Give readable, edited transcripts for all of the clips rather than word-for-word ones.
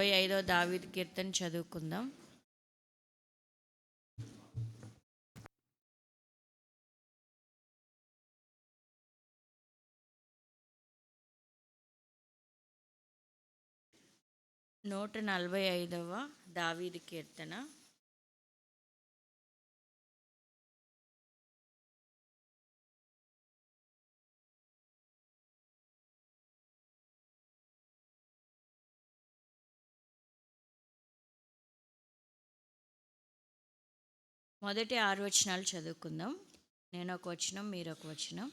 55వ దావీదు కీర్తన చదువుకుందాం. నూట 45వ దావీదు కీర్తన. మొదటి 6 వచనాలు చదువుకుందాం. నేను ఒక వచనం, మీరు ఒక వచనం.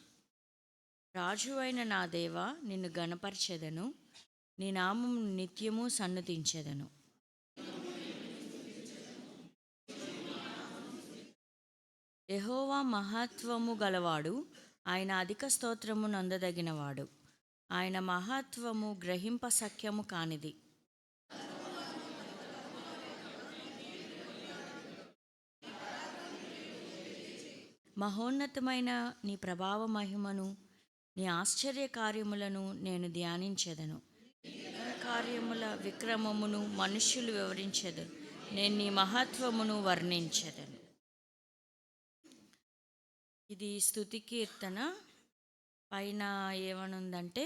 రాజు అయిన నా దేవా, నిన్ను గణపరచెదను, నీ నామం నిత్యము సన్నుతించెదను. యెహోవా మహత్వము గలవాడు, ఆయన అధిక స్తోత్రము నందదగినవాడు, ఆయన మహత్వము గ్రహింప సఖ్యము కానిది. మహోన్నతమైన నీ ప్రభావ మహిమను, నీ ఆశ్చర్య కార్యములను నేను ధ్యానించెదను. కార్యముల విక్రమమును మనుష్యులు వివరించెదరు, నేను నీ మహత్వమును వర్ణించెదను. ఇది స్తుతి కీర్తన. పైన ఏమనుందంటే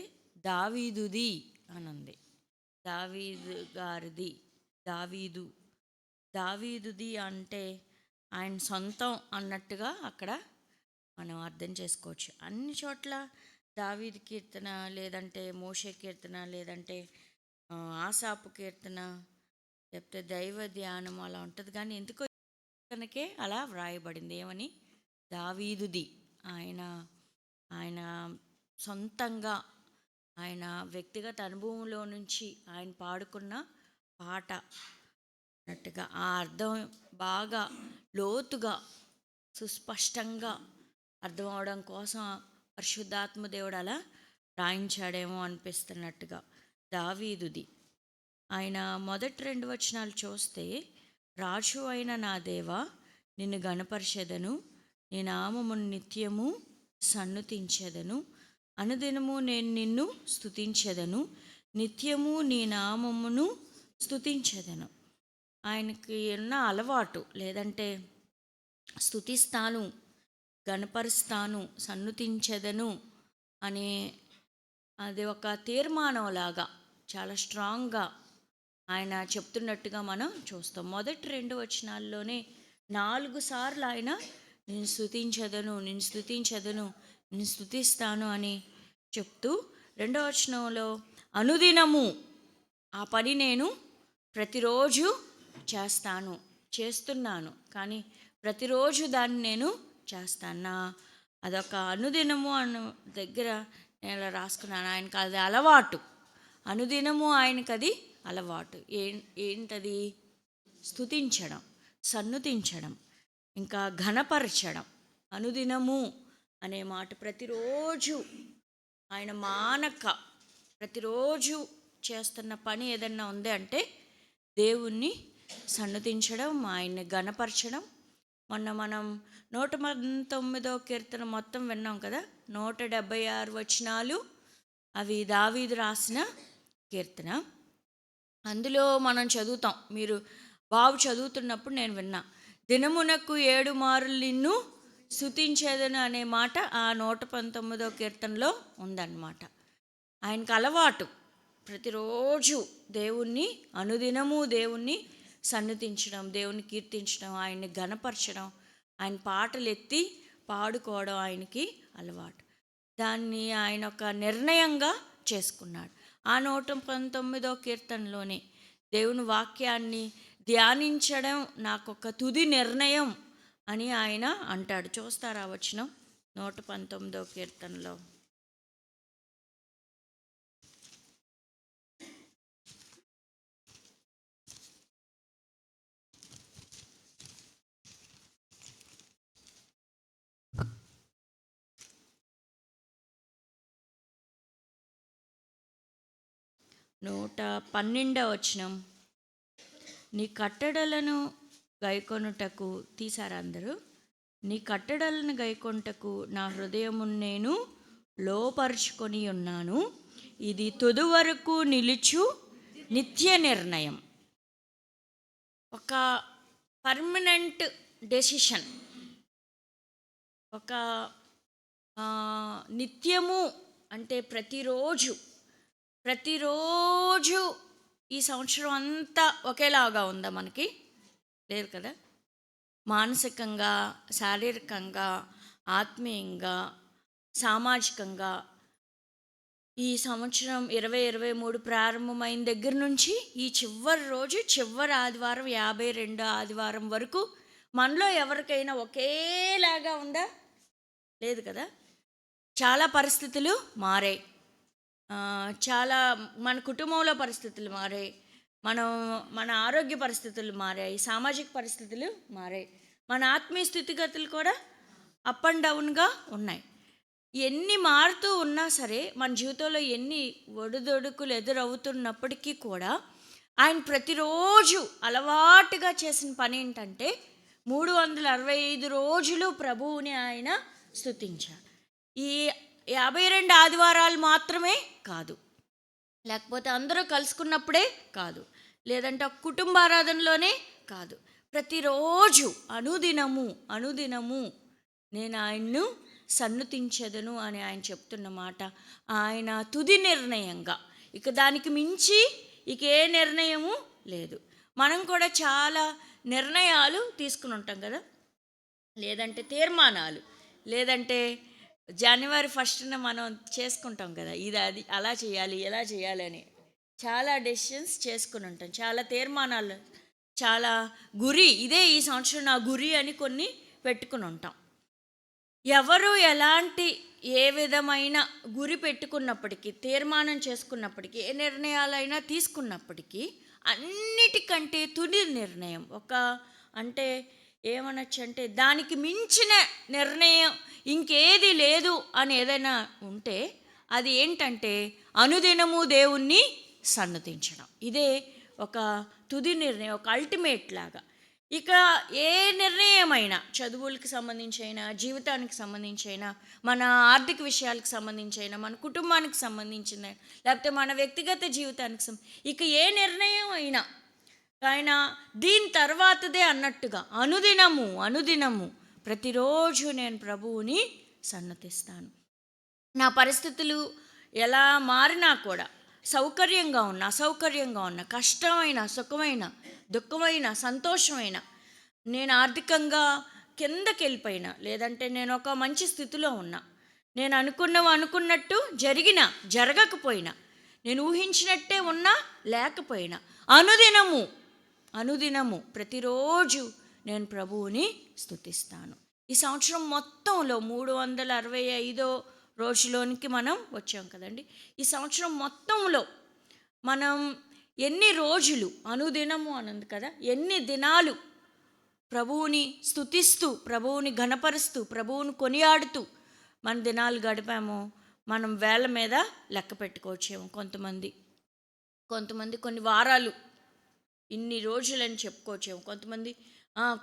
దావీదుది అనుంది. దావీదు గారిది, దావీదుది అంటే ఆయన సొంతం అన్నట్టుగా అక్కడ మనం అర్థం చేసుకోవచ్చు. అన్ని చోట్ల దావీదు కీర్తన, లేదంటే మోషే కీర్తన, లేదంటే ఆసాపు కీర్తన, లేకపోతే దైవ ధ్యానం అలా ఉంటుంది. కానీ ఎందుకో కీర్తనకే అలా వ్రాయబడింది. ఏమని? దావీదుది. ఆయన సొంతంగా ఆయన వ్యక్తిగత అనుభవంలో నుంచి ఆయన పాడుకున్న పాట అన్నట్టుగా ఆ అర్థం బాగా లోతుగా సుస్పష్టంగా అర్థం అవడం కోసం పరిశుద్ధాత్మ దేవుడు అలా రాయించాడేమో అనిపిస్తున్నట్టుగా. దావీదుది. ఆయన మొదటి 2 వచనాలు చూస్తే, రాజు అయిన నా దేవా, నిన్ను గణపరచెదను, నీ నామమును నిత్యము సన్నుతించెదను, అనుదినము నేను నిన్ను స్తుతించెదను, నిత్యము నీ నామమును స్తుతించెదను. ఆయనకి ఉన్న అలవాటు, లేదంటే స్తుతిస్తాను, గణపరుస్తాను, సన్నుతించెదను అనే అది ఒక తీర్మానంలాగా చాలా స్ట్రాంగ్గా ఆయన చెప్తున్నట్టుగా మనం చూస్తాం. మొదటి 2 వచనాల్లోనే 4 సార్లు ఆయన నేను స్తుతించెదను, నేను స్తుతించెదను, నేను స్తుతిస్తాను అని చెప్తూ, 2వ వచనంలో అనుదినము ఆ పని నేను ప్రతిరోజు చేస్తున్నాను, కానీ ప్రతిరోజు దాన్ని నేను చేస్తాను. అదొక అనుదినము అన్న దగ్గర నేను ఇలా రాసుకున్నాను. ఆయనకు అది అలవాటు. అనుదినము ఆయనకు అది అలవాటు. ఏంటది? స్తుతించడం, సన్నుతించడం, ఇంకా ఘనపరచడం. అనుదినము అనే మాట ప్రతిరోజు ఆయన మానక ప్రతిరోజు చేస్తున్న పని ఏదన్నా ఉంది అంటే దేవుణ్ణి సన్నుతించడం, ఆయన్ని ఘనపరచడం. మొన్న మనం 119వ కీర్తన మొత్తం విన్నాం కదా. 176 వచనాలు అవి దావీదు రాసిన కీర్తన. అందులో మనం చదువుతాం, మీరు బాబు చదువుతున్నప్పుడు నేను విన్నా, దినమునకు 7 మారులు నిన్ను స్తుతించేదను అనే మాట ఆ 119వ కీర్తనలో ఉందన్నమాట. ఆయనకు అలవాటు ప్రతిరోజు దేవుణ్ణి, అనుదినము దేవుణ్ణి సన్నుతించడం, దేవుని కీర్తించడం, ఆయన్ని ఘనపరచడం, ఆయన పాటలు ఎత్తి పాడుకోవడం ఆయనకి అలవాటు. దాన్ని ఆయన ఒక నిర్ణయంగా చేసుకున్నాడు. ఆ 119వ కీర్తనలోనే దేవుని వాక్యాన్ని ధ్యానించడం నాకొక తుది నిర్ణయం అని ఆయన అంటాడు. చూస్తారా వచనం? 119వ కీర్తనలో నూట 12వ వచనం. నీ కట్టడలను గైకొనుటకు, తీసారా అందరూ? నీ కట్టడలను గైకొనుటకు నా హృదయమును నేను లోపరుచుకొని ఉన్నాను, ఇది తుది వరకు నిలుచు నిత్య నిర్ణయం, ఒక పర్మనెంట్ డెసిషన్, ఒక నిత్యము అంటే ప్రతిరోజు ఈ సంవత్సరం అంతా ఒకేలాగా ఉందా? మనకి లేదు కదా. మానసికంగా, శారీరకంగా, ఆత్మీయంగా, సామాజికంగా ఈ సంవత్సరం 2023 ప్రారంభమైన దగ్గర నుంచి ఈ చివరి రోజు, చివరి ఆదివారం, 52 ఆదివారం వరకు మనలో ఎవరికైనా ఒకేలాగా ఉందా? లేదు కదా. చాలా పరిస్థితులు మారాయి. చాలా మన కుటుంబంలో పరిస్థితులు మారాయి, మన ఆరోగ్య పరిస్థితులు మారాయి, సామాజిక పరిస్థితులు మారాయి, మన ఆత్మీయ స్థితిగతులు కూడా అప్ అండ్ డౌన్గా ఉన్నాయి. ఎన్ని మారుతూ ఉన్నా సరే, మన జీవితంలో ఎన్ని ఒడిదొడుకులు ఎదురవుతున్నప్పటికీ కూడా ఆయన ప్రతిరోజు అలవాటుగా చేసిన పని ఏంటంటే 365 రోజులు ప్రభువుని ఆయన స్తుతించాడు. ఈ 52 ఆదివారాలు మాత్రమే కాదు, లేకపోతే అందరూ కలుసుకున్నప్పుడే కాదు, లేదంటే ఒక కుటుంబ ఆరాధనలోనే కాదు, ప్రతిరోజు అనుదినము నేను ఆయన్ను సన్నుతించెదను అని ఆయన చెప్తున్న మాట ఆయన తుది నిర్ణయంగా. ఇక దానికి మించి ఇక ఏ నిర్ణయము లేదు. మనం కూడా చాలా నిర్ణయాలు తీసుకుని ఉంటాం కదా, లేదంటే తీర్మానాలు, లేదంటే జనవరి 1న మనం చేసుకుంటాం కదా, అది అలా చేయాలి, ఎలా చేయాలి అని చాలా డెసిషన్స్ చేసుకుని ఉంటాం, చాలా తీర్మానాలు, చాలా ఇదే ఈ సంవత్సరం నా గురి అని కొన్ని పెట్టుకుని ఉంటాం. ఎవరు ఎలాంటి ఏ విధమైన గురి పెట్టుకున్నప్పటికీ, తీర్మానం చేసుకున్నప్పటికీ, ఏ నిర్ణయాలైనా తీసుకున్నప్పటికీ అన్నిటికంటే తుది నిర్ణయం అంటే ఏమనొచ్చు అంటే దానికి మించిన నిర్ణయం ఇంకేది లేదు అని ఏదైనా ఉంటే అది ఏంటంటే అనుదినము దేవుణ్ణి సన్నుతించడం. ఇదే ఒక తుది నిర్ణయం, ఒక అల్టిమేట్ లాగా. ఇక ఏ నిర్ణయమైనా, చదువులకు సంబంధించైనా, జీవితానికి సంబంధించైనా, మన ఆర్థిక విషయాలకు సంబంధించైనా, మన కుటుంబానికి సంబంధించిన, లేకపోతే మన వ్యక్తిగత జీవితానికి ఇక ఏ నిర్ణయం అయినా ఆయన దీని తర్వాతదే అన్నట్టుగా అనుదినము ప్రతిరోజు నేను ప్రభువుని సన్నతిస్తాను. నా పరిస్థితులు ఎలా మారినా కూడా, సౌకర్యంగా ఉన్న, అసౌకర్యంగా ఉన్న, కష్టమైన, సుఖమైన, దుఃఖమైన, సంతోషమైన, నేను ఆర్థికంగా కిందకి వెళ్ళిపోయినా, లేదంటే నేను ఒక మంచి స్థితిలో ఉన్నా, నేను అనుకున్నట్టు జరగకపోయినా, నేను ఊహించినట్టే ఉన్నా లేకపోయినా అనుదినము ప్రతిరోజు నేను ప్రభువుని స్తుతిస్తాను. ఈ సంవత్సరం మొత్తంలో 365 రోజులోనికి మనం వచ్చాం కదండి. ఈ సంవత్సరం మొత్తంలో మనం ఎన్ని రోజులు అనుదినము అనంది కదా, ఎన్ని దినాలు ప్రభువుని స్తుతిస్తూ, ప్రభువుని ఘనపరుస్తూ, ప్రభువుని కొనియాడుతూ మన దినాలు గడిపామో మనం వేళ్ళ మీద లెక్క పెట్టుకోవచ్చేమో. కొంతమంది కొన్ని వారాలు, ఇన్ని రోజులని చెప్పుకోవచ్చేమో. కొంతమంది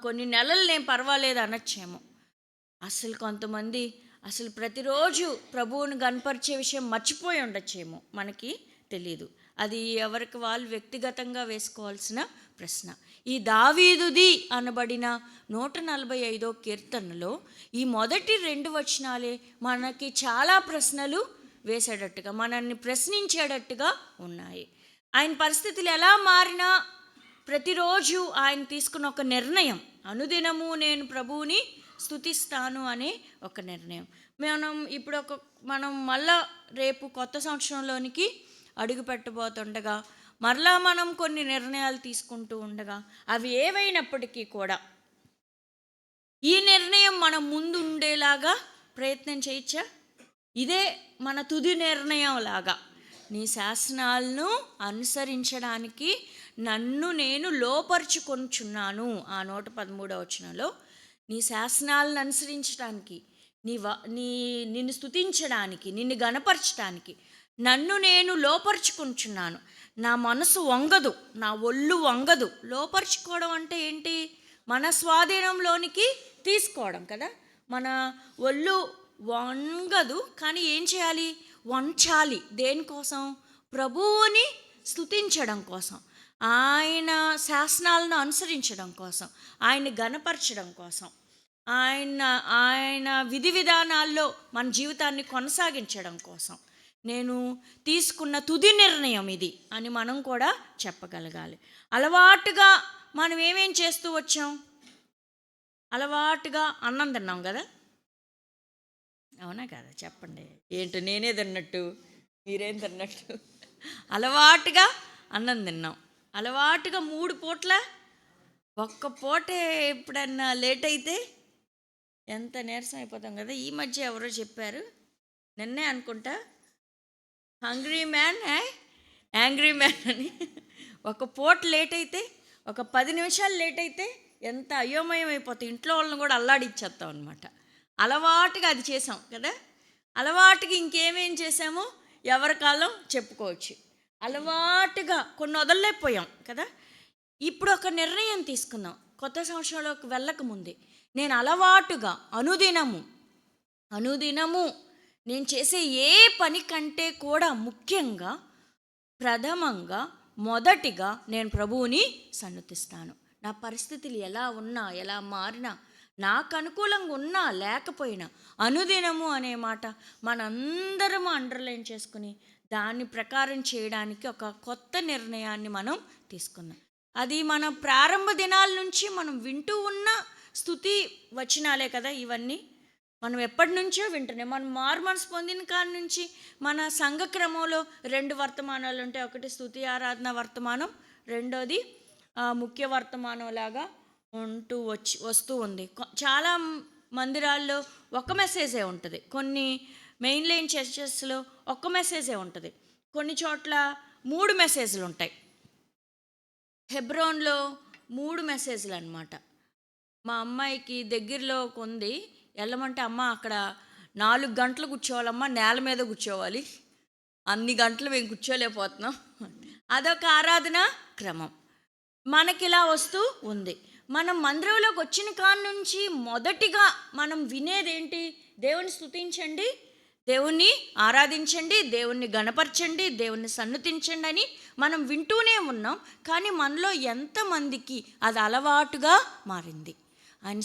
కొన్ని నెలలు నేను పర్వాలేదు అనొచ్చేమో. కొంతమంది ప్రతిరోజు ప్రభువుని గణపరిచే విషయం మర్చిపోయి ఉండొచ్చేమో, మనకి తెలియదు. అది ఎవరికి వాళ్ళు వ్యక్తిగతంగా వేసుకోవాల్సిన ప్రశ్న. ఈ దావీదుది అనబడిన 145వ కీర్తనలో ఈ మొదటి 2 వచనాలే మనకి చాలా ప్రశ్నలు వేసేటట్టుగా, మనల్ని ప్రశ్నించేటట్టుగా ఉన్నాయి. ఆయన పరిస్థితులు ఎలా మారినా ప్రతిరోజు ఆయన తీసుకున్న ఒక నిర్ణయం, అనుదినము నేను ప్రభువుని స్తుతిస్తాను అనే ఒక నిర్ణయం. మనం మళ్ళా రేపు కొత్త సంవత్సరంలోనికి అడుగు పెట్టబోతుండగా మరలా మనం కొన్ని నిర్ణయాలు తీసుకుంటూ ఉండగా, అవి ఏవైనప్పటికీ కూడా ఈ నిర్ణయం మన ముందు ఉండేలాగా ప్రయత్నం చేయొచ్చా? ఇదే మన తుది నిర్ణయం లాగా. నీ శాసనాలను అనుసరించడానికి నన్ను నేను లోపరుచుకొనుచున్నాను. ఆ 113వ వచనంలో నీ శాసనాలను అనుసరించడానికి, నిన్ను స్తుతించడానికి, నిన్ను గణపరచడానికి నన్ను నేను లోపరుచుకుంటున్నాను. నా మనసు వంగదు, నా ఒళ్ళు వంగదు. లోపరుచుకోవడం అంటే ఏంటి? మన స్వాధీనంలోనికి తీసుకోవడం కదా. మన ఒళ్ళు వంగదు, కానీ ఏం చేయాలి? వంచాలి. దేనికోసం? ప్రభువుని స్తుతించడం కోసం, ఆయన శాసనాలను అనుసరించడం కోసం, ఆయన్ని ఘనపరచడం కోసం, ఆయన ఆయన విధి విధానాల్లో మన జీవితాన్ని కొనసాగించడం కోసం నేను తీసుకున్న తుది నిర్ణయం ఇది అని మనం కూడా చెప్పగలగాలి. అలవాటుగా మనం ఏమేం చేస్తూ వచ్చాం? అలవాటుగా అన్నం తిన్నాం కదా, అవునా కదా? చెప్పండి, ఏంటో నేనే తిన్నట్టు మీరేం తిన్నట్టు? అలవాటుగా అన్నం తిన్నాం, అలవాటుగా 3 పూట్ల, ఒక్క పూటే ఎప్పుడన్నా లేట్ అయితే ఎంత నీరసం అయిపోతాం కదా. ఈ మధ్య ఎవరో చెప్పారు, నిన్నే అనుకుంటా, హంగ్రీ మ్యాన్ యాంగ్రీ మ్యాన్ అని. ఒక పూట లేట్ అయితే, ఒక 10 నిమిషాలు లేట్ అయితే ఎంత అయోమయం అయిపోతాయి, ఇంట్లో వాళ్ళని కూడా అల్లాడిచ్చేస్తాం అనమాట. అలవాటుగా అది చేసాం కదా. అలవాటుగా ఇంకేమేం చేసామో ఎవరి కాలం చెప్పుకోవచ్చు. అలవాటుగా కొన్ని వదలలేకపోయాం కదా. ఇప్పుడు ఒక నిర్ణయం తీసుకుందాం, కొత్త సంవత్సరంలోకి వెళ్ళకముందే నేను అలవాటుగా అనుదినము నేను చేసే ఏ పని కంటే కూడా ముఖ్యంగా, ప్రథమంగా, మొదటిగా నేను ప్రభువుని సన్నుతిస్తాను. నా పరిస్థితులు ఎలా ఉన్నా, ఎలా మారినా, నాకు అనుకూలంగా ఉన్నా లేకపోయినా, అనుదినము అనే మాట మనందరము అండర్లైన్ చేసుకుని దాని ప్రకారం చేయడానికి ఒక కొత్త నిర్ణయాన్ని మనం తీసుకున్నాం. అది మన ప్రారంభ దినాల నుంచి మనం వింటూ ఉన్న స్తుతి వచనాలే కదా ఇవన్నీ. మనం ఎప్పటి నుంచో వింటున్నాం. మనం మారుమనసు పొందిన కాడి నుంచి మన సంఘ క్రమంలో 2 వర్తమానాలు ఉంటాయి. ఒకటి స్తుతి ఆరాధన వర్తమానం, రెండోది ముఖ్య వర్తమానం లాగా వస్తూ ఉంది. చాలా మందిరాల్లో ఒక మెసేజే ఉంటుంది, కొన్ని మెయిన్ లైన్ చర్చెస్లో ఒక్క మెసేజే ఉంటుంది, కొన్ని చోట్ల 3 మెసేజ్లు ఉంటాయి. హెబ్రోన్లో 3 మెసేజ్లు అనమాట. మా అమ్మాయికి దగ్గరలో ఉంది, వెళ్ళమంటే అమ్మ అక్కడ 4 గంటలు కూర్చోవాలమ్మా, నేల మీద కూర్చోవాలి, అన్ని గంటలు మేము కూర్చోలేకపోతున్నాం. అదొక ఆరాధన క్రమం మనకి ఇలా వస్తూ ఉంది. మనం మందిరంలోకి వచ్చిన కాడి నుంచి మొదటిగా మనం వినేదేంటి? దేవుని స్తుతించండి, దేవుణ్ణి ఆరాధించండి, దేవుణ్ణి గణపరచండి, దేవుణ్ణి సన్నుతించండి అని మనం వింటూనే ఉన్నాం. కానీ మనలో ఎంతమందికి అది అలవాటుగా మారింది? ఆయన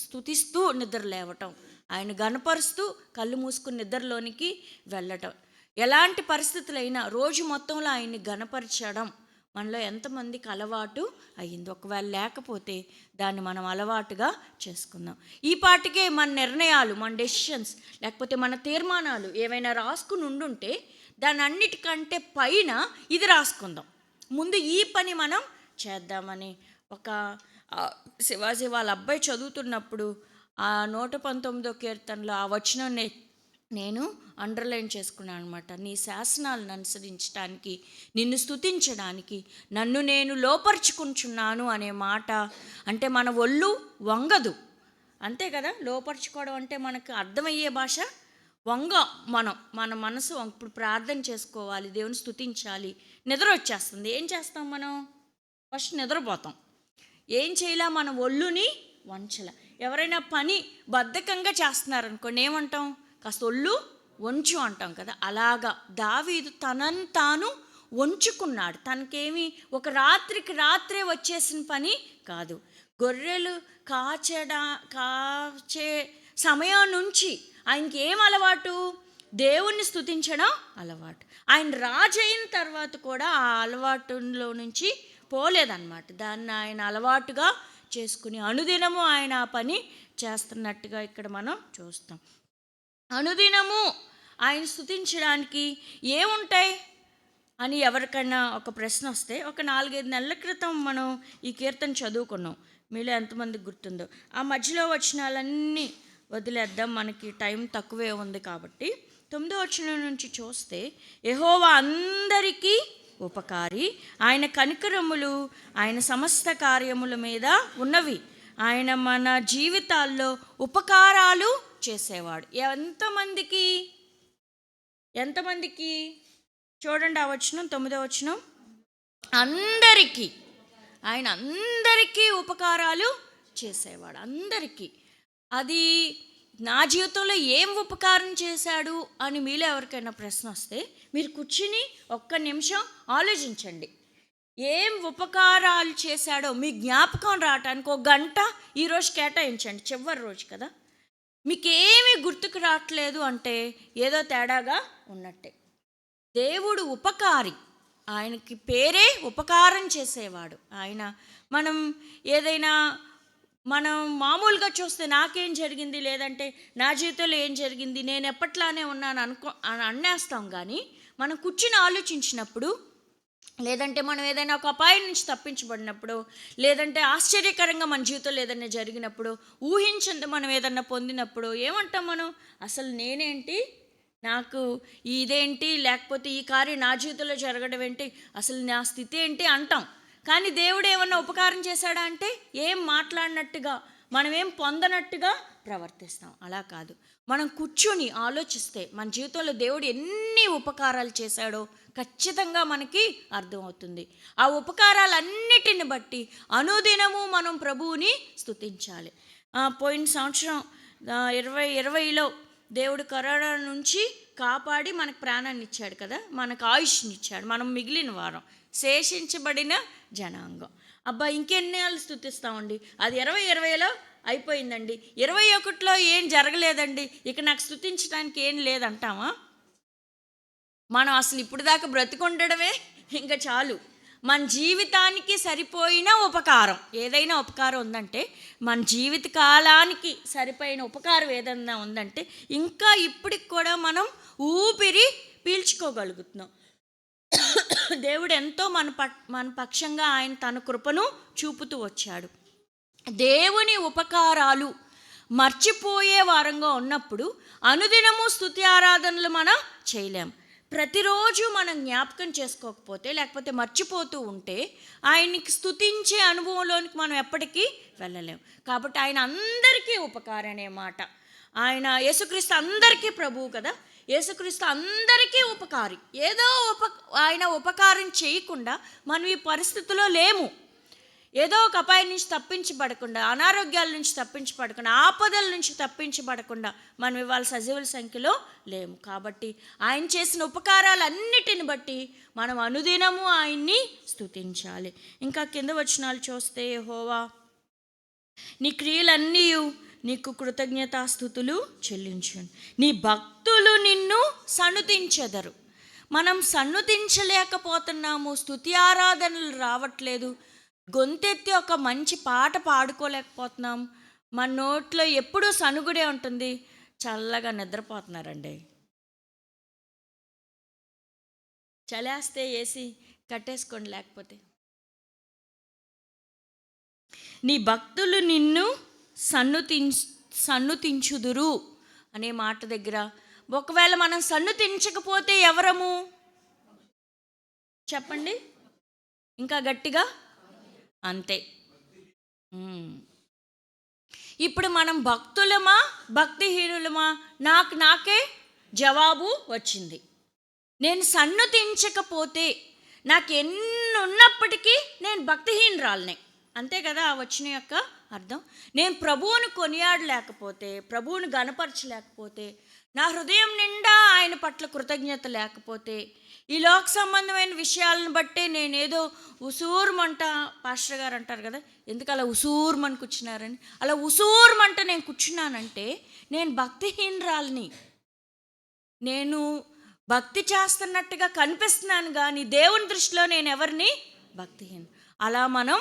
స్తుతిస్తూ నిద్ర లేవటం, ఆయన గణపరుస్తూ కళ్ళు మూసుకుని నిద్రలోనికి వెళ్ళటం, ఎలాంటి పరిస్థితులైనా రోజు మొత్తంలో ఆయన్ని గణపరచడం మనలో ఎంతమందికి అలవాటు అయ్యింది? ఒకవేళ లేకపోతే దాన్ని మనం అలవాటుగా చేసుకుందాం. ఈ పాటికే మన నిర్ణయాలు, మన డెసిషన్స్, లేకపోతే మన తీర్మానాలు ఏవైనా రాసుకుని ఉండుంటే దాని అన్నిటికంటే పైన ఇది రాసుకుందాం, ముందు ఈ పని మనం చేద్దామని. ఒక శివాజీ వాళ్ళ అబ్బాయి చదువుతున్నప్పుడు ఆ 119వ కీర్తనలో ఆ వచనం నేను అండర్లైన్ చేసుకున్నాను అనమాట. నీ శాసనాలను అనుసరించడానికి, నిన్ను స్తుతించడానికి నన్ను నేను లోపరుచుకుంటున్నాను అనే మాట. అంటే మన ఒళ్ళు వంగదు, అంతే కదా. లోపరుచుకోవడం అంటే మనకు అర్థమయ్యే భాష మన మనసు ఇప్పుడు ప్రార్థన చేసుకోవాలి, దేవుని స్తుతించాలి, నిద్ర వచ్చేస్తుంది. ఏం చేస్తాం మనం? ఫస్ట్ నిద్రపోతాం. ఏం చేయలే, మన ఒళ్ళుని వంచల. ఎవరైనా పని బద్ధకంగా చేస్తున్నారనుకోండి, ఏమంటాం? కాస్త ఒళ్ళు వంచు అంటాం కదా. అలాగా దావీదు తనను తాను వంచుకున్నాడు. తనకేమి ఒక రాత్రికి రాత్రే వచ్చేసిన పని కాదు. గొర్రెలు కాచే సమయం నుంచి ఆయనకి ఏం అలవాటు? దేవుణ్ణి స్తుతించడం అలవాటు. ఆయన రాజు అయిన తర్వాత కూడా ఆ అలవాటులో నుంచి పోలేదన్నమాట. దాన్ని ఆయన అలవాటుగా చేసుకుని అనుదినము ఆయన ఆ పని చేస్తున్నట్టుగా ఇక్కడ మనం చూస్తాం. అనుదినము ఆయన స్తుతించడానికి ఏముంటాయి అని ఎవరికైనా ఒక ప్రశ్న వస్తే, ఒక 4-5 నెలల క్రితం మనం ఈ కీర్తన చదువుకున్నాం. మీలో ఎంతమందికి గుర్తుందో? ఆ మధ్యలో వచనాలన్నీ వదిలేద్దాం, మనకి టైం తక్కువే ఉంది కాబట్టి. 9వ వచనం నుంచి చూస్తే, యెహోవా అందరికీ ఉపకారి, ఆయన కనికరములు ఆయన సమస్త కార్యముల మీద ఉన్నవి, ఆయన మన జీవితాల్లో ఉపకారాలు చేసేవాడు. ఎంతమందికి చూడండి ఆ వచనం, 9వ వచనం. అందరికీ, ఆయన అందరికీ ఉపకారాలు చేసేవాడు, అందరికీ. అది నా జీవితంలో ఏం ఉపకారం చేశాడు అని మీలో ఎవరికైనా ప్రశ్న వస్తే మీరు కూర్చుని ఒక్క నిమిషం ఆలోచించండి. ఏం ఉపకారాలు చేశాడో మీ జ్ఞాపకం రావటానికి ఒక గంట ఈరోజు కేటాయించండి. చివరి రోజు కదా, మీకేమీ గుర్తుకు రావట్లేదు అంటే ఏదో తేడాగా ఉన్నట్టే. దేవుడు ఉపకారి, ఆయనకి పేరే ఉపకారం చేసేవాడు. మనం ఏదైనా మనం మామూలుగా చూస్తే నాకేం జరిగింది, లేదంటే నా జీవితంలో ఏం జరిగింది, నేను ఎప్పట్లానే ఉన్నాను అని అనేస్తాం. కానీ మనం కూర్చుని ఆలోచించినప్పుడు, లేదంటే మనం ఏదైనా ఒక అపాయం నుంచి తప్పించబడినప్పుడు, లేదంటే ఆశ్చర్యకరంగా మన జీవితంలో ఏదైనా జరిగినప్పుడు, ఊహించింది మనం ఏదన్నా పొందినప్పుడు ఏమంటాం మనం? అసలు నేనేంటి, నాకు ఇదేంటి, లేకపోతే ఈ కార్యం నా జీవితంలో జరగడం ఏంటి, అసలు నా స్థితి ఏంటి అంటాం. కానీ దేవుడు ఏమన్నా ఉపకారం చేశాడా అంటే ఏం మాట్లాడినట్టుగా, మనం ఏం పొందనట్టుగా ప్రవర్తిస్తాం. అలా కాదు, మనం కూర్చొని ఆలోచిస్తే మన జీవితంలో దేవుడు ఎన్ని ఉపకారాలు చేశాడో ఖచ్చితంగా మనకి అర్థమవుతుంది. ఆ ఉపకారాలన్నిటిని బట్టి అనుదినము మనం ప్రభువుని స్తుతించాలి. పోయిన సంవత్సరం 2020లో దేవుడు కరోనా నుంచి కాపాడి మనకు ప్రాణాన్ని ఇచ్చాడు కదా, మనకు ఆయుష్ని ఇచ్చాడు. మనం మిగిలిన వారం శేషించబడిన జనాంగం. అబ్బా, ఇంకెన్ని ఏళ్ళు స్తుతిస్తామండి. అది 2020లో అయిపోయిందండి, 2021లో ఏం జరగలేదండి, ఇక నాకు స్తుతించడానికి ఏం లేదంటామా? మనం అసలు ఇప్పుడు దాకా బ్రతికుండడమే ఇంకా చాలు. మన జీవితానికి సరిపోయిన ఉపకారం ఏదైనా ఉపకారం ఉందంటే, మన జీవిత కాలానికి సరిపోయిన ఉపకారం ఏదైనా ఉందంటే ఇంకా ఇప్పటికి కూడా మనం ఊపిరి పీల్చుకోగలుగుతున్నాం. దేవుడు ఎంతో మన పక్షంగా ఆయన తన కృపను చూపుతూ వచ్చాడు. దేవుని ఉపకారాలు మర్చిపోయే వారంగా ఉన్నప్పుడు అనుదినము స్తుతి ఆరాధనలు మనం చేయలేం. ప్రతిరోజు మనం జ్ఞాపకం చేసుకోకపోతే, లేకపోతే మర్చిపోతూ ఉంటే ఆయన్ని స్తుతించే అనుభవంలోనికి మనం ఎప్పటికీ వెళ్ళలేం. కాబట్టి ఆయన అందరికీ ఉపకారం అనే మాట. ఆయన యేసుక్రీస్తు అందరికీ ప్రభువు కదా, యేసుక్రీస్తు అందరికీ ఉపకారి. ఏదో ఆయన ఉపకారం చేయకుండా మనం ఈ పరిస్థితిలో లేము. ఏదో ఒక అపాయం నుంచి తప్పించబడకుండా, అనారోగ్యాల నుంచి తప్పించబడకుండా, ఆపదల నుంచి తప్పించబడకుండా మనం ఇవాళ సజీవుల సంఖ్యలో లేము. కాబట్టి ఆయన చేసిన ఉపకారాలన్నిటిని బట్టి మనం అనుదినము ఆయన్ని స్తుతించాలి. ఇంకా కింద వచనాలు చూస్తే, యెహోవా నీ క్రియలన్నీ నీకు కృతజ్ఞతాస్తుతులు చెల్లించును, నీ భక్తులు నిన్ను సన్నుతించెదరు. మనం సన్నుతించలేకపోతున్నాము, స్తుతి ఆరాధనలు రావట్లేదు, గొంతెత్తి ఒక మంచి పాట పాడుకోలేకపోతున్నాం, మన నోట్లో ఎప్పుడూ సనుగుడే ఉంటుంది, చల్లగా నిద్రపోతున్నారండి. చలేస్తే ఏసి కట్టేసుకోండి, లేకపోతే. నీ భక్తులు నిన్ను సన్నుతించుదురు అనే మాట దగ్గర, ఒకవేళ మనం సన్నుతించకపోతే ఎవరము చెప్పండి? ఇంకా గట్టిగా, అంతే. ఇప్పుడు మనం భక్తులమా భక్తిహీనులమా? నాకే జవాబు వచ్చింది. నేను సన్నుతించకపోతే, నాకు ఎన్ని ఉన్నప్పటికీ నేను భక్తిహీనురాలనే, అంతే కదా ఆ వచనం యొక్క అర్థం. నేను ప్రభువును కొనియాడలేకపోతే, ప్రభువును గణపరచలేకపోతే, నా హృదయం నిండా ఆయన పట్ల కృతజ్ఞత లేకపోతే, ఈ లోక సంబంధమైన విషయాలను బట్టే నేనేదో ఉసూరుమంట, పాస్టర్ గారు అంటారు కదా, ఎందుకు అలా ఉసూరుమని కూర్చున్నారని, అలా ఉసూరుమంట నేను కూర్చున్నానంటే నేను భక్తిహీనరాలని. నేను భక్తి చేస్తున్నట్టుగా కనిపిస్తున్నాను కానీ దేవుని దృష్టిలో నేను ఎవరిని? భక్తిహీన. అలా మనం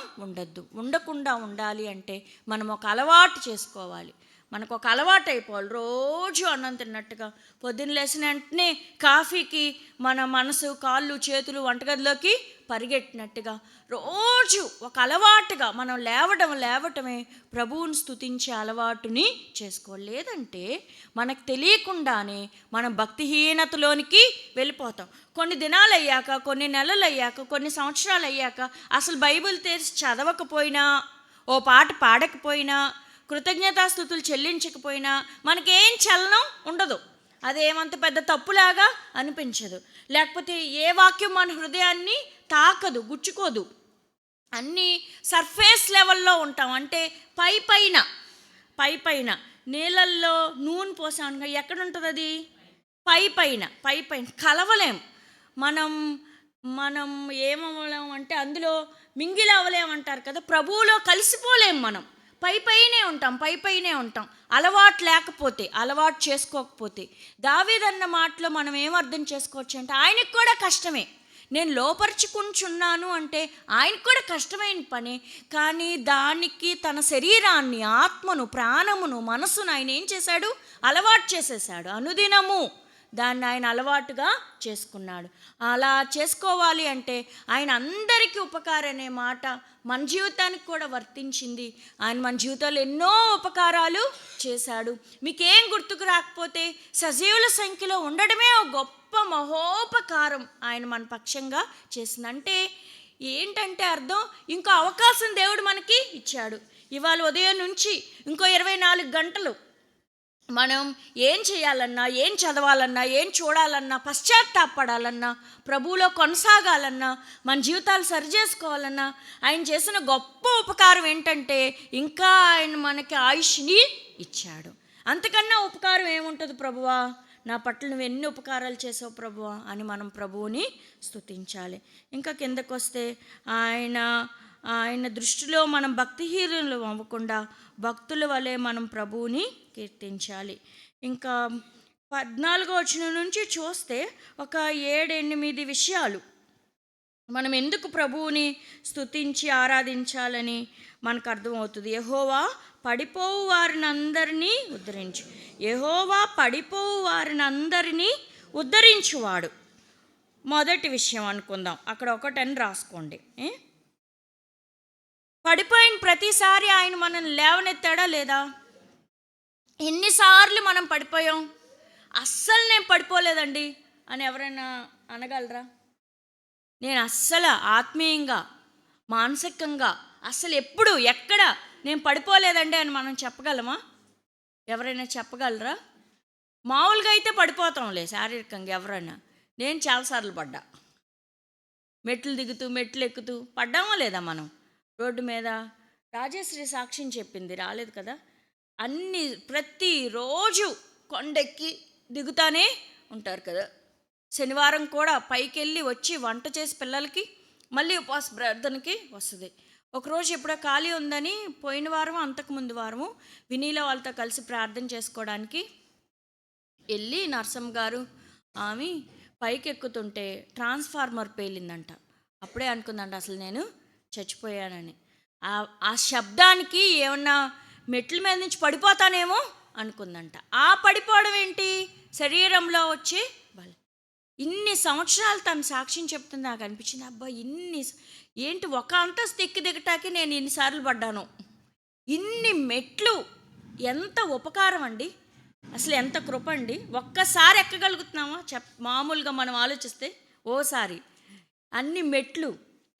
ఉండకుండా ఉండాలి అంటే మనం ఒక అలవాటు చేసుకోవాలి. మనకు ఒక అలవాటు అయిపోవాలి. రోజు అన్నం తిన్నట్టుగా పొద్దున్న లేచిన వెంటనే కాఫీకి మన మనసు, కాళ్ళు, చేతులు వంటగదిలోకి పరిగెట్టినట్టుగా రోజు ఒక అలవాటుగా మనం లేవటమే ప్రభువుని స్తుతించే అలవాటుని చేసుకోవాలి. లేదంటే మనకు తెలియకుండానే మనం భక్తిహీనతలోనికి వెళ్ళిపోతాం. కొన్ని దినాలు అయ్యాక, కొన్ని నెలలు అయ్యాక, కొన్ని సంవత్సరాలు అయ్యాక అసలు బైబిల్ తెరిచి చదవకపోయినా, ఓ పాట పాడకపోయినా, కృతజ్ఞతాస్తుతులు చెల్లించకపోయినా మనకేం చలనం ఉండదు. అదేమంత పెద్ద తప్పులాగా అనిపించదు. లేకపోతే ఏ వాక్యం మన హృదయాన్ని తాకదు, గుచ్చుకోదు. అన్నీ సర్ఫేస్ లెవెల్లో ఉంటాం. అంటే పై పైన నీళ్ళల్లో నూనె పోసాను, ఎక్కడ ఉంటుంది అది? పై పైన కలవలేం. మనం మనం ఏమవ్వలేం అంటే అందులో మింగిలి అవ్వలేమంటారు కదా, ప్రభువులో కలిసిపోలేం. మనం పైనే ఉంటాం. అలవాటు లేకపోతే, అలవాటు చేసుకోకపోతే. దావీదన్న మాటలో మనం ఏం అర్థం చేసుకోవచ్చు అంటే ఆయనకు కూడా కష్టమే. నేను లోపరుచుకుంటున్నాను అంటే ఆయనకు కూడా కష్టమైన పని. కానీ దానికి తన శరీరాన్ని, ఆత్మను, ప్రాణమును, మనసును ఆయన ఏం చేశాడు? అలవాటు చేసేసాడు. అనుదినము దాన్ని ఆయన అలవాటుగా చేసుకున్నాడు. అలా చేసుకోవాలి అంటే ఆయన అందరికీ ఉపకారం అనే మాట మన జీవితానికి కూడా వర్తించింది. ఆయన మన జీవితంలో ఎన్నో ఉపకారాలు చేశాడు. మీకేం గుర్తుకు రాకపోతే సజీవుల సంఖ్యలో ఉండడమే ఒక గొప్ప మహోపకారం ఆయన మన పక్షంగా చేసింది. అంటే ఏంటంటే అర్థం, ఇంకో అవకాశం దేవుడు మనకి ఇచ్చాడు. ఇవాళ ఉదయం నుంచి ఇంకో 24 గంటలు మనం ఏం చేయాలన్నా, ఏం చదవాలన్నా, ఏం చూడాలన్నా, పశ్చాత్తాపడాలన్నా, ప్రభువులో కొనసాగాలన్నా, మన జీవితాలు సరిచేసుకోవాలన్నా ఆయన చేసిన గొప్ప ఉపకారం ఏంటంటే ఇంకా ఆయన మనకి ఆయుష్ని ఇచ్చాడు. అంతకన్నా ఉపకారం ఏముంటుంది? ప్రభువా, నా పట్ల నువ్వు ఎన్ని ఉపకారాలు చేసావు ప్రభువా అని మనం ప్రభువుని స్తుతించాలి. ఇంకా కిందకు వస్తే ఆయన దృష్టిలో మనం భక్తిహీనులు అవ్వకుండా భక్తుల వలె మనం ప్రభువుని కీర్తించాలి. ఇంకా 14వ వచనం నుంచి చూస్తే ఒక 7-8 విషయాలు మనం ఎందుకు ప్రభువుని స్తుతించి ఆరాధించాలని మనకు అర్థమవుతుంది. యెహోవా పడిపోవు వారిని అందరినీ ఉద్ధరించువాడు. మొదటి విషయం అనుకుందాం, అక్కడ 1 రాసుకోండి. పడిపోయిన ప్రతిసారి ఆయన మనల్ని లేవనెత్తాడా లేదా? ఎన్నిసార్లు మనం పడిపోయాం? అస్సలు నేను పడిపోలేదండి అని ఎవరైనా అనగలరా? నేను అస్సలు ఆత్మీయంగా, మానసికంగా అస్సలు ఎప్పుడు ఎక్కడ నేను పడిపోలేదండి అని మనం చెప్పగలమా? ఎవరైనా చెప్పగలరా? మామూలుగా అయితే పడిపోతాంలే శారీరకంగా ఎవరైనా. నేను చాలాసార్లు పడ్డా. మెట్లు దిగుతూ మెట్లు ఎక్కుతూ పడ్డామా లేదా? మనం రోడ్డు మీద రాజశ్రీ సాక్ష్యం చెప్పింది, రాలేదు కదా. ప్రతిరోజు కొండెక్కి దిగుతానే ఉంటారు కదా. శనివారం కూడా పైకి వెళ్ళి వచ్చి వంట చేసి పిల్లలకి మళ్ళీ ఉపవాస ప్రార్థనకి వస్తుంది. ఒకరోజు ఎప్పుడో ఖాళీ ఉందని పోయిన వారం, అంతకుముందు వారము వినీల వాళ్ళతో కలిసి ప్రార్థన చేసుకోవడానికి వెళ్ళి నర్సమ్మ గారు ఆమె పైకి ఎక్కుతుంటే ట్రాన్స్ఫార్మర్ పేలిందంట. అప్పుడే అనుకుందంట అసలు నేను చచ్చిపోయానని. ఆ శబ్దానికి ఏమన్నా మెట్ల మీద నుంచి పడిపోతానేమో అనుకుందంట. ఆ పడిపోవడం ఏంటి? శరీరంలో వచ్చే బలం. ఇన్ని సంవత్సరాలు తను సాక్ష్యం చెప్తుంది. నాకు అనిపించింది, అబ్బా ఏంటి ఒక అంతస్తు ఎక్కి దిగటానికి నేను ఇన్నిసార్లు పడ్డాను. ఇన్ని మెట్లు ఎంత ఉపకారం అండి, అసలు ఎంత కృప అండి. ఒక్కసారి ఎక్కగలుగుతున్నామా? మామూలుగా మనం ఆలోచిస్తే ఓసారి అన్ని మెట్లు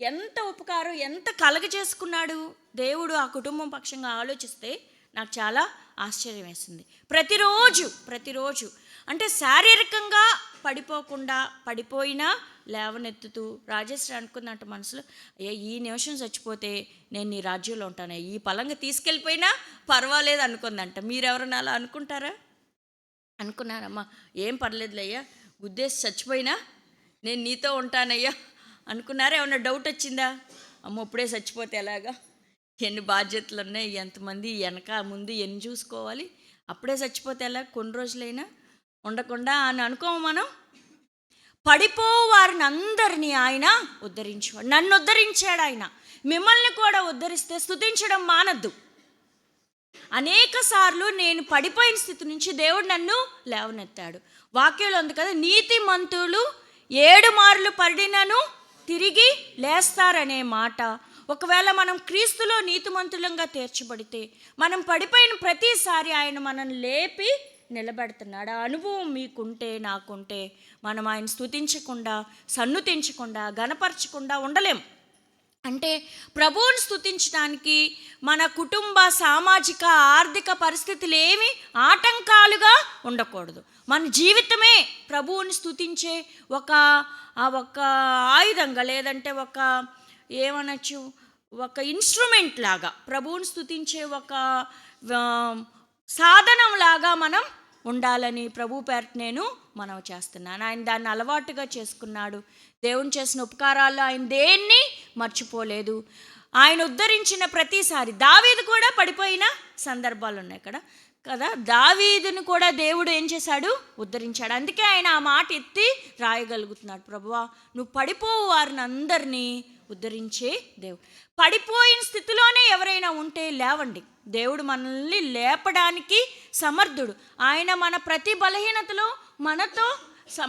ఎంత ఉపకారం, ఎంత కలగ చేసుకున్నాడు దేవుడు ఆ కుటుంబం పక్షంగా ఆలోచిస్తే నాకు చాలా ఆశ్చర్యం వేసింది. ప్రతిరోజు అంటే శారీరకంగా పడిపోకుండా, పడిపోయినా లేవనెత్తుతూ రాజేశ్వరి అనుకుందంట మనసులో, అయ్యా ఈ నిమిషం చచ్చిపోతే నేను నీ రాజ్యంలో ఉంటాను, ఈ పలంగా తీసుకెళ్ళిపోయినా పర్వాలేదు అనుకుందంట. మీరెవరన్నా అలా అనుకున్నారమ్మా? ఏం పర్లేదులయ్యా, గుద్దేసి చచ్చిపోయినా నేను నీతో ఉంటానయ్యా అనుకున్నారా? ఏమన్నా డౌట్ వచ్చిందా? అమ్మ ఇప్పుడే చచ్చిపోతే ఎలాగా, ఎన్ని బాధ్యతలు ఉన్నాయి, ఎంతమంది వెనక ముందు ఎన్ని చూసుకోవాలి, అప్పుడే చచ్చిపోతే ఎలా, కొన్ని రోజులైనా ఉండకుండా అని అనుకోము మనం. పడిపోవు వారిని అందరినీ ఆయన ఉద్ధరించేవాడు. నన్ను ఉద్ధరించాడు ఆయన. మిమ్మల్ని కూడా ఉద్ధరిస్తే స్తుతించడం మానద్దు. అనేక సార్లు నేను పడిపోయిన స్థితి నుంచి దేవుడు నన్ను లేవనెత్తాడు. వాక్యంలో ఉంది కదా, నీతిమంతులు 7 మార్లు పడినను తిరిగి లేస్తారనే మాట. ఒకవేళ మనం క్రీస్తులో నీతిమంతులంగా తీర్చబడితే మనం పడిపోయిన ప్రతిసారి ఆయన మనల్ని లేపి నిలబెడుతున్నాడు. ఆ అనుభవం మీకుంటే, నాకుంటే మనం ఆయన స్తుతించకుండా, సన్నుతించకుండా, గణపరచకుండా ఉండలేం. అంటే ప్రభువుని స్తుతించడానికి మన కుటుంబ, సామాజిక, ఆర్థిక పరిస్థితులు ఏమి ఆటంకాలుగా ఉండకూడదు. మన జీవితమే ప్రభువుని స్తుతించే ఒక ఆయుధంగా, లేదంటే ఒక ఇన్స్ట్రుమెంట్ లాగా ప్రభువుని స్తుతించే ఒక సాధనంలాగా మనం ఉండాలని ప్రభు పేరట నేను మనవి చేస్తున్నాను. ఆయన దాన్ని అలవాటుగా చేసుకున్నాడు. దేవుని చేసిన ఉపకారాల్లో ఆయన దేన్ని మర్చిపోలేదు. ఆయన ఉద్ధరించిన ప్రతిసారి దావీదు కూడా పడిపోయిన సందర్భాలు ఉన్నాయి కదా. దావీదును కూడా దేవుడు ఏం చేశాడు? ఉద్ధరించాడు. అందుకే ఆయన ఆ మాట ఎత్తి రాయగలుగుతున్నాడు, ప్రభువా నువ్వు పడిపోవు వారిని అందరినీ ఉద్ధరించే దేవుడు. పడిపోయిన స్థితిలోనే ఎవరైనా ఉంటే లేవండి. దేవుడు మనల్ని లేపడానికి సమర్థుడు. ఆయన మన ప్రతి బలహీనతలో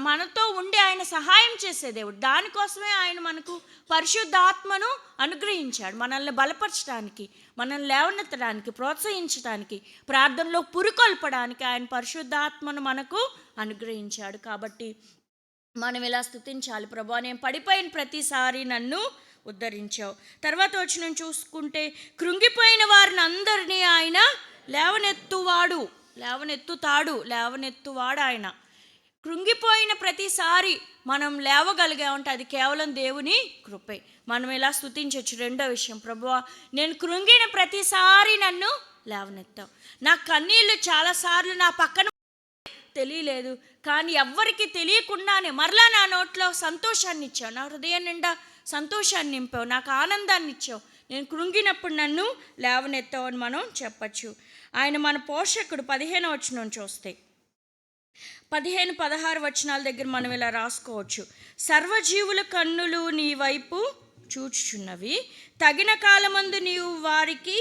మనతో ఉండి ఆయన సహాయం చేసే దేవుడు. దానికోసమే ఆయన మనకు పరిశుద్ధాత్మను అనుగ్రహించాడు, మనల్ని బలపరచడానికి, మనల్ని లేవనెత్తడానికి, ప్రోత్సహించడానికి, ప్రార్థనలో పురుకొల్పడానికి ఆయన పరిశుద్ధాత్మను మనకు అనుగ్రహించాడు. కాబట్టి మనం ఇలా స్తుతించాలి, ప్రభువా నేను పడిపోయిన ప్రతిసారి నన్ను ఉద్ధరించావు. తర్వాత వచ్చిన చూసుకుంటే కృంగిపోయిన వారిని అందరినీ ఆయన లేవనెత్తువాడు ఆయన. కృంగిపోయిన ప్రతిసారి మనం లేవగలిగామంటే అది కేవలం దేవుని కృపే. మనం ఇలా స్తుతించవచ్చు. రెండో విషయం, ప్రభువా నేను కృంగిన ప్రతిసారి నన్ను లేవనెత్తావు. నా కన్నీళ్ళు చాలాసార్లు నా పక్కన తెలియలేదు, కానీ ఎవ్వరికి తెలియకుండానే మరలా నా నోట్లో సంతోషాన్ని ఇచ్చావు, నా హృదయం నిండా సంతోషాన్ని నింపావు, నాకు ఆనందాన్ని ఇచ్చావు. నేను కృంగినప్పుడు నన్ను లేవనెత్తావు అని మనం చెప్పచ్చు. ఆయన మన పోషకుడు. 15వ వచనం చూస్తే 15-16 వచనాల దగ్గర మనం ఇలా రాసుకోవచ్చు. సర్వజీవుల కన్నులు నీ వైపు చూచుచున్నవి, తగిన కాలమందు నీవు వారికి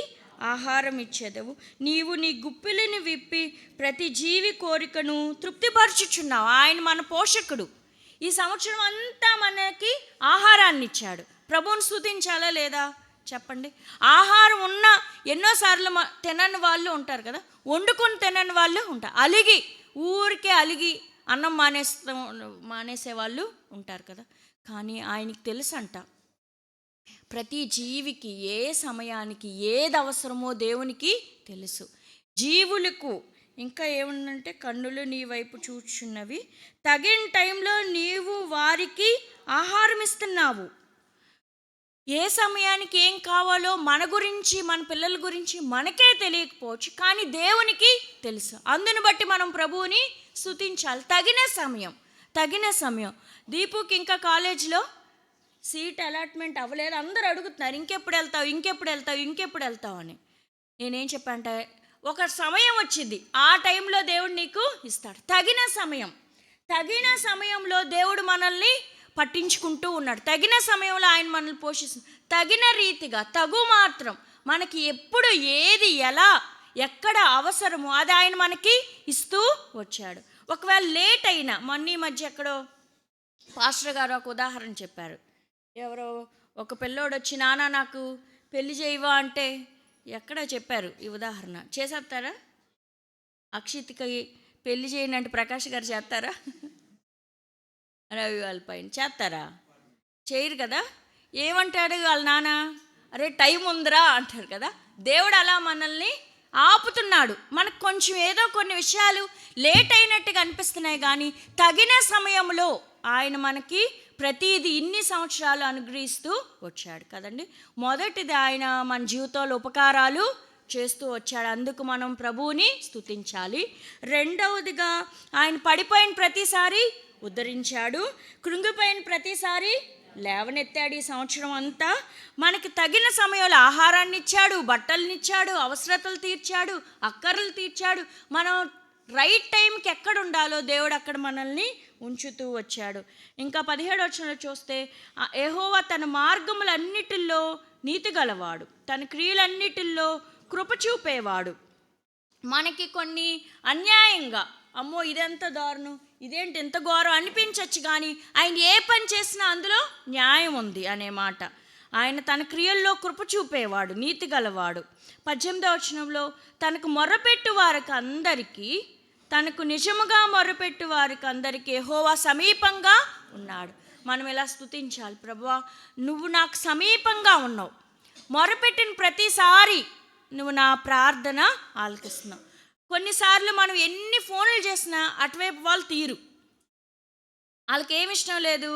ఆహారం ఇచ్చేదవు, నీవు నీ గుప్పిలిని విప్పి ప్రతి జీవి కోరికను తృప్తిపరచుచున్నావు. ఆయన మన పోషకుడు. ఈ సంవత్సరం అంతా మనకి ఆహారాన్ని ఇచ్చాడు. ప్రభువుని స్తుతించాలా లేదా చెప్పండి? ఆహారం ఉన్న ఎన్నోసార్లు తినని వాళ్ళు ఉంటారు కదా, వండుకొని తినని వాళ్ళు ఉంటారు, ఊరికే అలిగి అన్నం మానేసే వాళ్ళు ఉంటారు కదా. కానీ ఆయనకి తెలుసంట ప్రతి జీవికి ఏ సమయానికి ఏది అవసరమో దేవునికి తెలుసు. జీవులకు ఇంకా ఏముందంటే కన్నులు నీ వైపు చూచున్నవి, తగిన టైంలో నీవు వారికి ఆహారం ఇస్తున్నావు. ఏ సమయానికి ఏం కావాలో మన గురించి, మన పిల్లల గురించి మనకే తెలియకపోవచ్చు, కానీ దేవునికి తెలుసు. అందును బట్టి మనం ప్రభువుని స్తుతించాలి. తగిన సమయం. దీపుకి ఇంకా కాలేజీలో సీట్ అలాట్మెంట్ అవ్వలేదు. అందరూ అడుగుతున్నారు ఇంకెప్పుడు వెళ్తావు అని. నేనేం చెప్పంటే ఒక సమయం వచ్చింది, ఆ టైంలో దేవుడు నీకు ఇస్తాడు. తగిన సమయంలో దేవుడు మనల్ని పట్టించుకుంటూ ఉన్నాడు. తగిన సమయంలో ఆయన మనల్ని పోషిస్తుంది. తగిన రీతిగా మాత్రం మనకి ఎప్పుడు ఏది ఎలా ఎక్కడ అవసరమో అది ఆయన మనకి ఇస్తూ వచ్చాడు. ఒకవేళ లేట్ అయినా, మొన్న మధ్య ఎక్కడో పాస్టర్ గారు ఒక ఉదాహరణ చెప్పారు. ఎవరో ఒక పిల్లోడు వచ్చి నాన్న నాకు పెళ్లి చేయవా అంటే ఎక్కడ చెప్పారు ఈ ఉదాహరణ. చేసేస్తారా? అక్షిత్కి పెళ్లి చేయను అంటే ప్రకాష్ గారు చేస్తారా? రవి వాళ్ళ పైన చేస్తారా? చేయరు కదా. ఏమంటాడు వాళ్ళ నాన్న? అరే టైం ఉందిరా అంటారు కదా. దేవుడు అలా మనల్ని ఆపుతున్నాడు. మనకు కొంచెం ఏదో కొన్ని విషయాలు లేట్ అయినట్టుగా అనిపిస్తున్నాయి, కానీ తగిన సమయంలో ఆయన మనకి ప్రతిదీ ఇన్ని సంవత్సరాలు అనుగ్రహిస్తూ వచ్చాడు కదండి. మొదటిది ఆయన మన జీవితంలో ఉపకారాలు చేస్తూ వచ్చాడు, అందుకు మనం ప్రభువుని స్తుతించాలి. రెండవదిగా ఆయన పడిపోయిన ప్రతిసారి ఉద్ధరించాడు, కృంగిపోయిన ప్రతిసారి లేవనెత్తాడు. ఈ సంవత్సరం అంతా మనకి తగిన సమయంలో ఆహారాన్ని ఇచ్చాడు, బట్టల్ని ఇచ్చాడు, అవసరతలు తీర్చాడు, అక్కర్లు తీర్చాడు. మనం రైట్ టైంకి ఎక్కడ ఉండాలో దేవుడు అక్కడ మనల్ని ఉంచుతూ వచ్చాడు. ఇంకా 17వ వచనంలో చూస్తే యెహోవా తన మార్గములన్నిటిల్లో నీతి గలవాడు, తన క్రియలన్నిటిల్లో కృప చూపేవాడు. మనకి కొన్ని అన్యాయంగా అమ్మో ఇదెంత దారుణం, ఇదేంటి ఎంత ఘోరం అనిపించవచ్చు, కానీ ఆయన ఏ పని చేసినా అందులో న్యాయం ఉంది అనే మాట. ఆయన తన క్రియల్లో కృప చూపేవాడు, నీతి గలవాడు. 18వ వచనంలో తనకు మొర్రపెట్టు వారికి అందరికీ, తనకు నిజముగా మొర్రపెట్టు వారికి అందరికీ యెహోవా సమీపంగా ఉన్నాడు. మనం ఇలా స్తుతించాలి, ప్రభువా నువ్వు నాకు సమీపంగా ఉన్నావు, మొర్రపెట్టిన ప్రతిసారి నువ్వు నా ప్రార్థన ఆలకిస్తున్నావు. కొన్నిసార్లు మనం ఎన్ని ఫోన్లు చేసినా అటువైపు వాళ్ళు తీరు, వాళ్ళకి ఏమి ఇష్టం లేదు,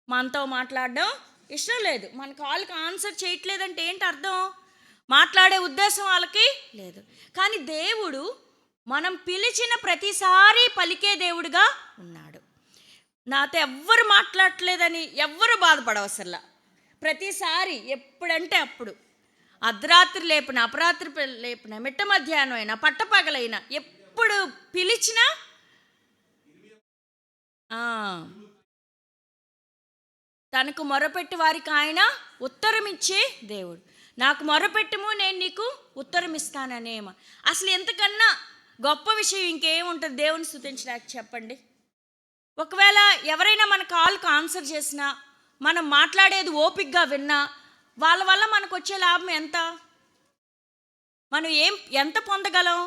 మనతో మాట్లాడడం ఇష్టం లేదు, మన కాల్కి ఆన్సర్ చేయట్లేదంటే ఏంటి అర్థం? మాట్లాడే ఉద్దేశం వాళ్ళకి లేదు. కానీ దేవుడు మనం పిలిచిన ప్రతిసారి పలికే దేవుడుగా ఉన్నాడు. నాతో ఎవ్వరు మాట్లాడట్లేదని ఎవ్వరు బాధపడవసరలా. ప్రతిసారి ఎప్పుడంటే అప్పుడు, అర్ధరాత్రి లేపిన, అపరాత్రి లేపిన, మిట్ట మధ్యాహ్నం అయినా, పట్టపగలైనా, ఎప్పుడు పిలిచినా తనకు మొరపెట్టి వారికి ఆయన ఉత్తరం ఇచ్చే దేవుడు. నాకు మొరపెట్టుము, నేను నీకు ఉత్తరం ఇస్తాననేమ. అసలు ఎంతకన్నా గొప్ప విషయం ఇంకేముంటుంది దేవుని స్తుతించడానికి చెప్పండి? ఒకవేళ ఎవరైనా మన కాల్కి ఆన్సర్ చేసినా, మనం మాట్లాడేది ఓపికగా విన్నా, వాళ్ళ వల్ల మనకు వచ్చే లాభం ఎంత? మనం ఎంత పొందగలం?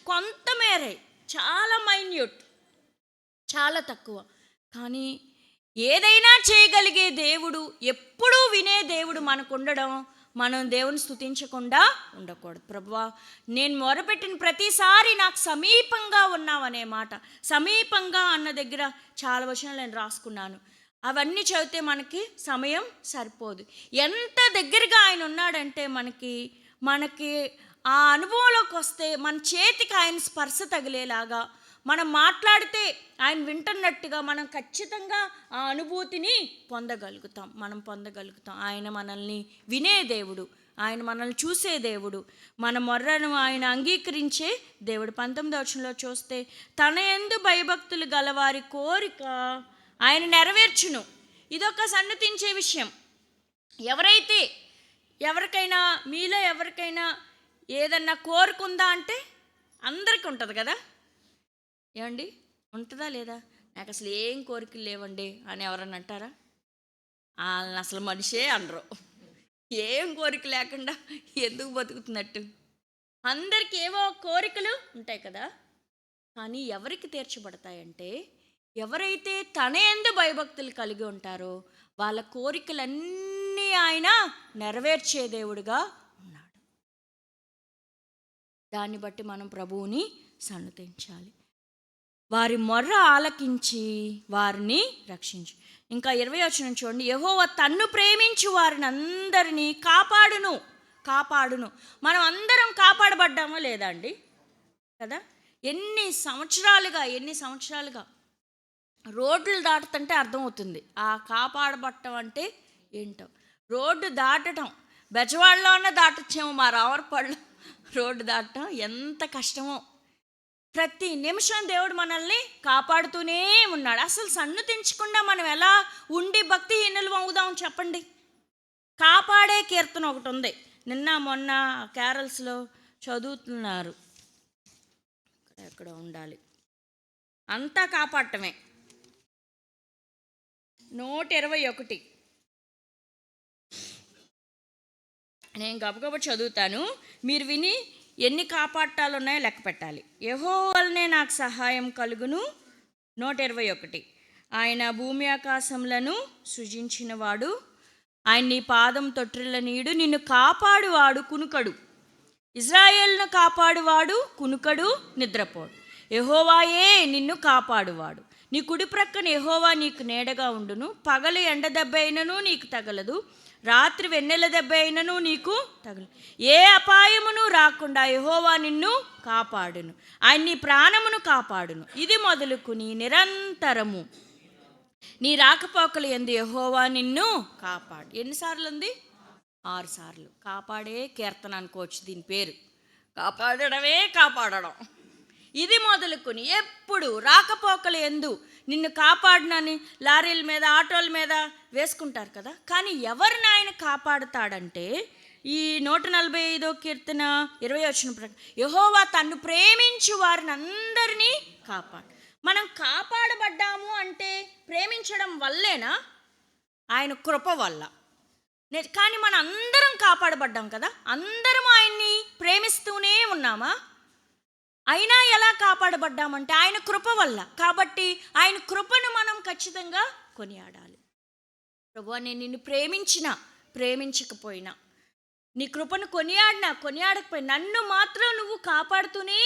కొంతమేరే, చాలా మైన్యూట్, చాలా తక్కువ. కానీ ఏదైనా చేయగలిగే దేవుడు, ఎప్పుడూ వినే దేవుడు మనకు ఉండడం, మనం దేవుని స్తుతించకుండా ఉండకూడదు. ప్రభువా, నేను మొరపెట్టిన ప్రతిసారి నాకు సమీపంగా ఉన్నావనే మాట, సమీపంగా అన్న దగ్గర చాలా వచనాలు నేను రాసుకున్నాను. అవన్నీ చదివితే మనకి సమయం సరిపోదు. ఎంత దగ్గరగా ఆయన ఉన్నాడంటే మనకి ఆ అనుభవంలోకి వస్తే మన చేతికి ఆయన స్పర్శ తగిలేలాగా, మనం మాట్లాడితే ఆయన వింటున్నట్టుగా మనం ఖచ్చితంగా ఆ అనుభూతిని మనం పొందగలుగుతాం. ఆయన మనల్ని వినే దేవుడు, ఆయన మనల్ని చూసే దేవుడు, మన మొర్రను ఆయన అంగీకరించే దేవుడు. 19వ వచనంలో చూస్తే, తన యందు భయభక్తులు గలవారి కోరిక ఆయన నెరవేర్చును. ఇదొక సన్నతించే విషయం. ఎవరికైనా మీలో ఎవరికైనా ఏదన్నా కోరుకుందా అంటే అందరికీ ఉంటుంది కదా, ఏమండి? ఉంటుందా లేదా? నాకు అసలు ఏం కోరికలు లేవండి అని ఎవరన్నా అంటారా? అసలు మనిషే అనరు. ఏం కోరిక లేకుండా ఎందుకు బతుకుతున్నట్టు? అందరికీ ఏవో కోరికలు ఉంటాయి కదా. కానీ ఎవరికి తీర్చబడతాయంటే, ఎవరైతే తన యందు భయభక్తులు కలిగి ఉంటారో వాళ్ళ కోరికలన్నీ ఆయన నెరవేర్చే దేవుడుగా ఉన్నాడు. దాన్ని బట్టి మనం ప్రభువుని సన్నతించాలి. వారి మొర్ర ఆలకించి వారిని రక్షించు. ఇంకా 20వ వచనం చూడండి, యెహోవా తన్ను ప్రేమించు వారిని అందరినీ కాపాడును. మనం అందరం కాపాడబడ్డామో లేదా అండి? కదా. ఎన్ని సంవత్సరాలుగా రోడ్లు దాటుతుంటే అర్థమవుతుంది ఆ కాపాడబట్టం అంటే ఏంటో. రోడ్డు దాటడం బెజవాడలో అన్న దాటొచ్చేమో, మా రావర్పాడులో రోడ్డు దాటడం ఎంత కష్టమో. ప్రతి నిమిషం దేవుడు మనల్ని కాపాడుతూనే ఉన్నాడు. అసలు సన్నుతించకుండా మనం ఎలా ఉండి భక్తిహీనులు అవుదాం చెప్పండి? కాపాడే కీర్తన ఒకటి ఉంది, నిన్న మొన్న క్యారల్స్లో చదువుతున్నారు. ఎక్కడ ఉండాలి, అంతా కాపాడటమే. 121 నేను గబగబ చదువుతాను, మీరు విని ఎన్ని కాపాటాలు ఉన్నాయో లెక్క పెట్టాలి. యెహోవా వలనే నాకు సహాయం కలుగును. 121 ఆయన భూమి ఆకాశములను సృజించినవాడు, ఆయన నీ పాదం తొట్టిల్ల నీడు, నిన్ను కాపాడువాడు కునుకడు. ఇజ్రాయేలును కాపాడువాడు కునుకడు, నిద్రపోడు. యెహోవాయే నిన్ను కాపాడువాడు. నీ కుడి ప్రక్కన యెహోవా నీకు నీడగా ఉండును. పగలు ఎండ దెబ్బ అయినను నీకు తగలదు, రాత్రి వెన్నెల దెబ్బ అయినను నీకు తగలదు. ఏ అపాయమును రాకుండా యెహోవా నిన్ను కాపాడును. ఆయన నీ ప్రాణమును కాపాడును. ఇది మొదలుకుని నిరంతరము నీ రాకపోకలు యందు యెహోవా నిన్ను కాపాడు. ఎన్నిసార్లు ఉంది? 6 సార్లు. కాపాడే కీర్తన అనుకోవచ్చు దీని పేరు. కాపాడడం. ఇది మొదలుకొని ఎప్పుడు రాకపోకలు యందు నిన్ను కాపాడినని లారీల మీద, ఆటోల మీద వేసుకుంటారు కదా. కానీ ఎవరిని ఆయన కాపాడుతాడంటే, ఈ 145వ కీర్తన 20వ వచనం ప్రకారం యెహోవా తన్ను ప్రేమించు వారిని అందరినీ కాపాడు. మనం కాపాడబడ్డాము అంటే ప్రేమించడం వల్లేనా? ఆయన కృప వల్ల. కానీ మనం అందరం కాపాడబడ్డాం కదా, అందరం ఆయన్ని ప్రేమిస్తూనే ఉన్నామా? అయినా ఎలా కాపాడబడ్డామంటే ఆయన కృప వల్ల. కాబట్టి ఆయన కృపను మనం ఖచ్చితంగా కొనియాడాలి. ప్రభువా, నేను నిన్ను ప్రేమించకపోయినా, నీ కృపను కొనియాడకపోయినా, నన్ను మాత్రం నువ్వు కాపాడుతూనే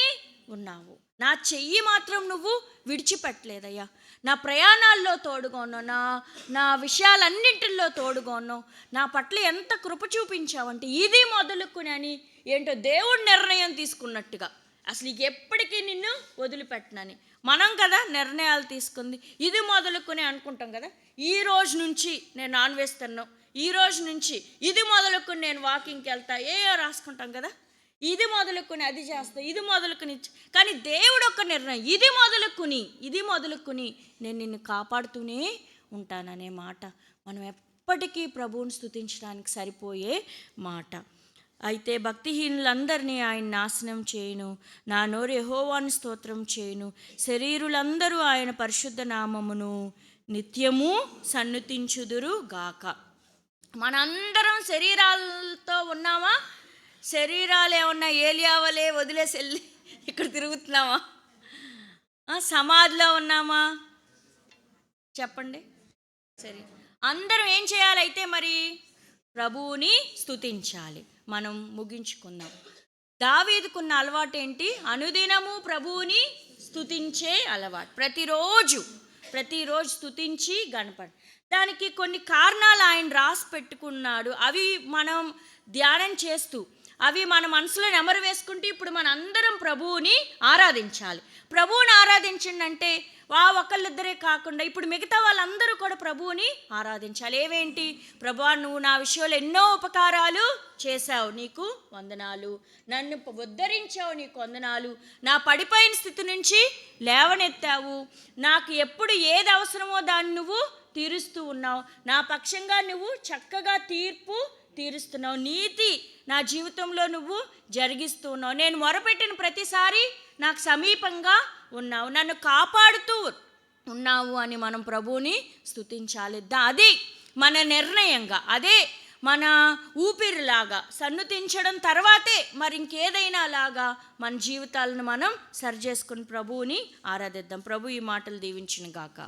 ఉన్నావు. నా చెయ్యి మాత్రం నువ్వు విడిచిపెట్టలేదయ్యా. నా ప్రయాణాల్లో తోడుగా ఉన్నావు, నా విషయాలన్నింటిల్లో తోడుగా ఉన్నావు, నా పట్ల ఎంత కృప చూపించావంటే ఇది మొదలుకుని అని ఏంటో దేవుడు నిర్ణయం తీసుకున్నట్టుగా అసలు ఎప్పటికీ నిన్ను వదిలిపెట్టనని. మనం కదా నిర్ణయాలు తీసుకుంది. ఇది మొదలుకుని అనుకుంటాం కదా, ఈ రోజు నుంచి నేను నాన్ వెజ్ తిన్నాను, ఈ రోజు నుంచి ఇది మొదలుకుని నేను వాకింగ్కి వెళ్తా, రాసుకుంటాం కదా, ఇది మొదలుకుని అది చేస్తా, ఇది మొదలుకుని. కానీ దేవుడు ఒక నిర్ణయం, ఇది మొదలుకుని నేను నిన్ను కాపాడుతూనే ఉంటాననే మాట మనం ఎప్పటికీ ప్రభువుని స్తుతించడానికి సరిపోయే మాట. అయితే భక్తిహీనులందరినీ ఆయన నాశనం చేయను, నా నోరు యెహోవాను స్తోత్రం చేయను, శరీరులందరూ ఆయన పరిశుద్ధ నామమును నిత్యము సన్నుతించుదురు గాక. మనందరం శరీరాలతో ఉన్నామా? శరీరాలు ఏమన్నా ఏలియావలే వదిలేసి వెళ్ళి ఇక్కడ తిరుగుతున్నామా? సమాధిలో ఉన్నామా? చెప్పండి. సరే, అందరం ఏం చేయాలైతే మరి? ప్రభువుని స్తుతించాలి. మనం ముగించుకుందాం. దావీదుకున్న అలవాటు ఏంటి? అనుదినము ప్రభువుని స్తుతించే అలవాటు. ప్రతిరోజు స్తుతించి గణపడి. దానికి కొన్ని కారణాలు ఆయన రాసి పెట్టుకున్నాడు. అవి మనం ధ్యానం చేస్తూ, అవి మన మనసులో నెమరు వేసుకుంటూ ఇప్పుడు మన అందరం ప్రభువుని ఆరాధించాలి. ప్రభువుని ఆరాధించండి అంటే ఒకళ్ళిద్దరే కాకుండా ఇప్పుడు మిగతా వాళ్ళందరూ కూడా ప్రభువుని ఆరాధించాలి. ఏవేంటి? ప్రభువా, నువ్వు నా విషయంలో ఎన్నో ఉపకారాలు చేశావు, నీకు వందనాలు. నన్ను ఉద్ధరించావు, నీకు వందనాలు. నా పడిపోయిన స్థితి నుంచి లేవనెత్తావు. నాకు ఎప్పుడు ఏది అవసరమో దాన్ని నువ్వు తీరుస్తూ ఉన్నావు. నా పక్షంగా నువ్వు చక్కగా తీర్పు తీరుస్తున్నావు. నీతి నా జీవితంలో నువ్వు జరిగిస్తూ ఉన్నావు. నేను మొరపెట్టిన ప్రతిసారి నాకు సమీపంగా ఉన్నావు, నన్ను కాపాడుతూ ఉన్నావు అని మనం ప్రభువుని స్తుతించాలి. అది మన నిర్ణయంగా, అదే మన ఊపిరిలాగా సన్నుతించడం తర్వాతే మరి ఇంకేదైనా లాగా మన జీవితాలను మనం సరి చేసుకుని ప్రభువుని ఆరాధిద్దాం. ప్రభు ఈ మాటలు దీవించును గాక.